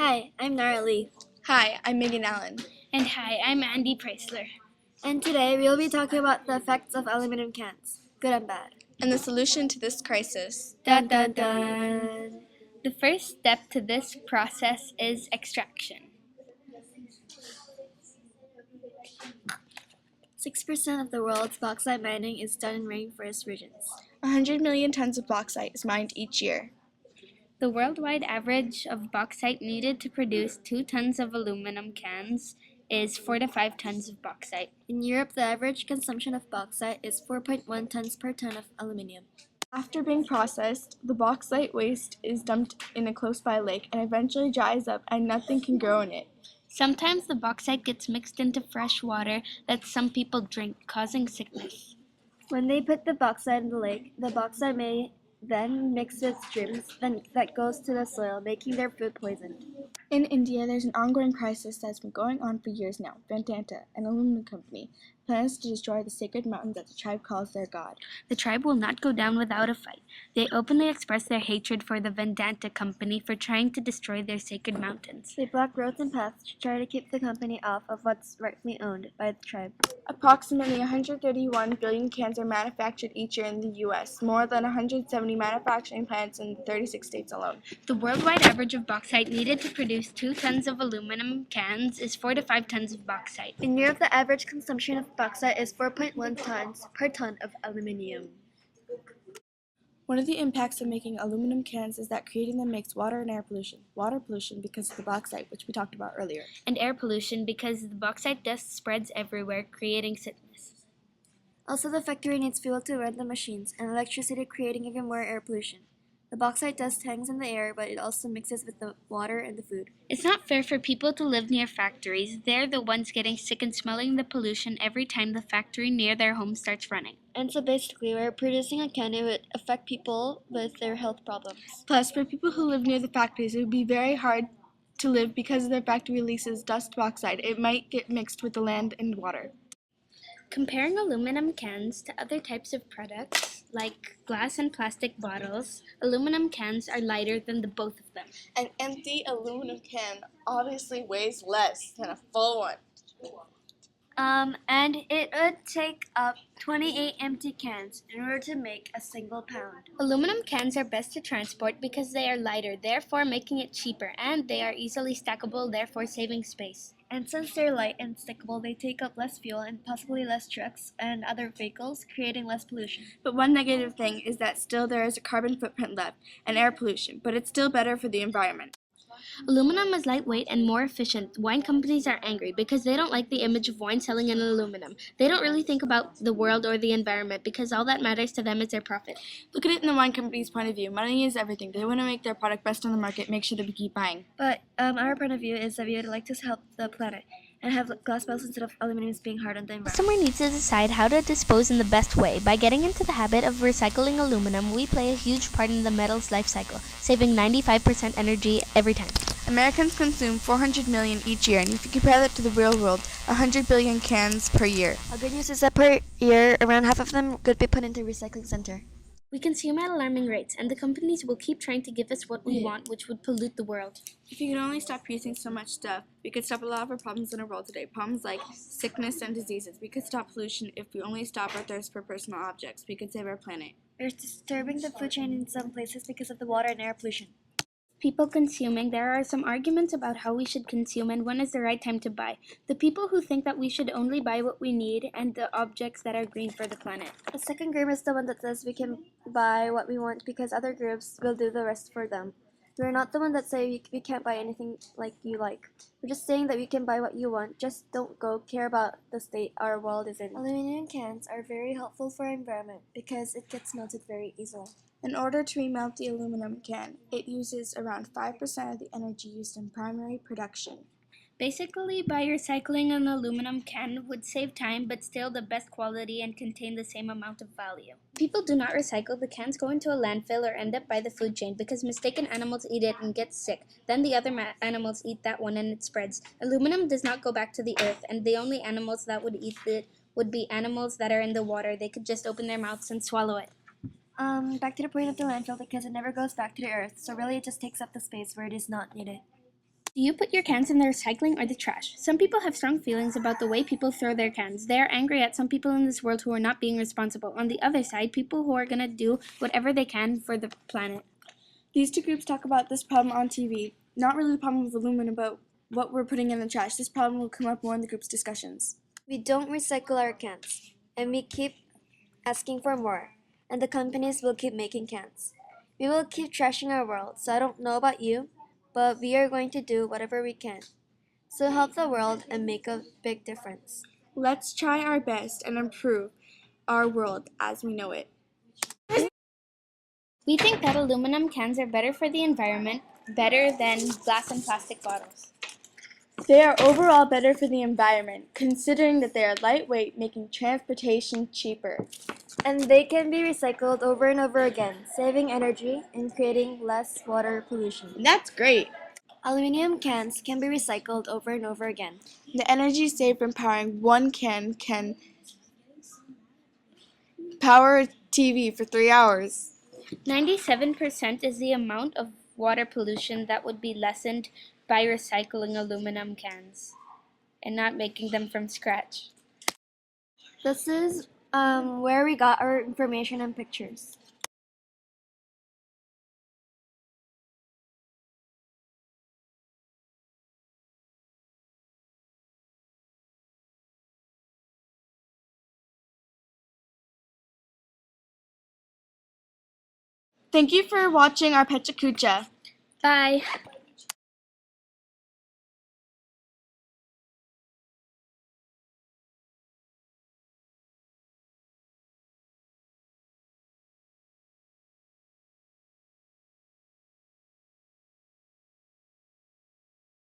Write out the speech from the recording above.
Hi, I'm Nara. Hi, I'm Megan Allen. And hi, I'm Andie Preisler. And today we'll be talking about the effects of aluminum cans, good and bad. And the solution to this crisis. Dun dun dun! The first step to this process is extraction. 6% of the world's bauxite mining is done in rainforest regions. 100 million tons of bauxite is mined each year. The worldwide average of bauxite needed to produce 2 tons of aluminum cans is 4 to 5 tons of bauxite. In Europe, the average consumption of bauxite is 4.1 tons per ton of aluminum. After being processed, the bauxite waste is dumped in a close-by lake and eventually dries up and nothing can grow in it. Sometimes the bauxite gets mixed into fresh water that some people drink, causing sickness. When they put the bauxite in the lake, the bauxite may then mix with streams that goes to the soil, making their food poisoned. In India, there's an ongoing crisis that's been going on for years now. Vedanta, an aluminum company, plans to destroy the sacred mountain that the tribe calls their god. The tribe will not go down without a fight. They openly express their hatred for the Vedanta company for trying to destroy their sacred mountains. They block roads and paths to try to keep the company off of what's rightfully owned by the tribe. Approximately 131 billion cans are manufactured each year in the U.S., more than 170 manufacturing plants in 36 states alone. The worldwide average of bauxite needed to produce 2 tons of aluminum cans is 4 to 5 tons of bauxite. In Europe, the average consumption of bauxite is 4.1 tons per ton of aluminium. One of the impacts of making aluminum cans is that creating them makes water and air pollution. Water pollution because of the bauxite, which we talked about earlier. And air pollution because the bauxite dust spreads everywhere, creating sickness. Also, the factory needs fuel to run the machines and electricity, creating even more air pollution. The bauxite dust hangs in the air, but it also mixes with the water and the food. It's not fair for people to live near factories. They're the ones getting sick and smelling the pollution every time the factory near their home starts running. And so basically, we're producing a can that would affect people with their health problems. Plus, for people who live near the factories, it would be very hard to live because their factory releases dust bauxite. It might get mixed with the land and water. Comparing aluminum cans to other types of products, like glass and plastic bottles, aluminum cans are lighter than the both of them. An empty aluminum can obviously weighs less than a full one. And it would take up 28 empty cans in order to make a single pound. Aluminum cans are best to transport because they are lighter, therefore making it cheaper, and they are easily stackable, therefore saving space. And since they're light and stickable, they take up less fuel and possibly less trucks and other vehicles, creating less pollution. But one negative thing is that still there is a carbon footprint left and air pollution, but it's still better for the environment. Aluminum is lightweight and more efficient. Wine companies are angry because they don't like the image of wine selling in aluminum. They don't really think about the world or the environment because all that matters to them is their profit. Look at it in the wine company's point of view. Money is everything. They want to make their product best on the market, make sure that we keep buying. But our point of view is that we would like to help the planet and have glass bottles instead of aluminum being hard on the environment. Customer needs to decide how to dispose in the best way. By getting into the habit of recycling aluminum, we play a huge part in the metal's life cycle, saving 95% energy every time. Americans consume 400 million each year, and if you compare that to the real world, 100 billion cans per year. The good news is that per year, around half of them could be put into a recycling center. We consume at alarming rates, and the companies will keep trying to give us what we want, which would pollute the world. If you could only stop using so much stuff, we could stop a lot of our problems in our world today. Problems like sickness and diseases. We could stop pollution if we only stop our thirst for personal objects. We could save our planet. We're disturbing the food chain in some places because of the water and air pollution. People consuming, there are some arguments about how we should consume and when is the right time to buy. The people who think that we should only buy what we need and the objects that are green for the planet. The second group is the one that says we can buy what we want because other groups will do the rest for them. We're not the one that say we can't buy anything like you like. We're just saying that we can buy what you want. Just don't go care about the state our world is in. Aluminum cans are very helpful for our environment because it gets melted very easily. In order to remelt the aluminum can, it uses around 5% of the energy used in primary production. Basically, by recycling an aluminum can would save time but still the best quality and contain the same amount of value. People do not recycle, the cans go into a landfill or end up by the food chain because mistaken animals eat it and get sick. Then the other animals eat that one and it spreads. Aluminum does not go back to the earth, and the only animals that would eat it would be animals that are in the water. They could just open their mouths and swallow it. Back to the point of the landfill because it never goes back to the earth, so really it just takes up the space where it is not needed. Do you put your cans in the recycling or the trash? Some people have strong feelings about the way people throw their cans. They are angry at some people in this world who are not being responsible. On the other side, people who are going to do whatever they can for the planet. These two groups talk about this problem on TV. Not really the problem with aluminum, but what we're putting in the trash. This problem will come up more in the group's discussions. We don't recycle our cans, and we keep asking for more, and the companies will keep making cans. We will keep trashing our world, so I don't know about you, but we are going to do whatever we can. So help the world and make a big difference. Let's try our best and improve our world as we know it. We think that aluminum cans are better for the environment, better than glass and plastic bottles. They are overall better for the environment, considering that they are lightweight, making transportation cheaper. And they can be recycled over and over again, saving energy and creating less water pollution. That's great. Aluminum cans can be recycled over and over again. The energy saved from powering one can power a TV for 3 hours. 97% is the amount of water pollution that would be lessened by recycling aluminum cans and not making them from scratch. This is where we got our information and pictures. Thank you for watching our Pecha Kucha. Bye!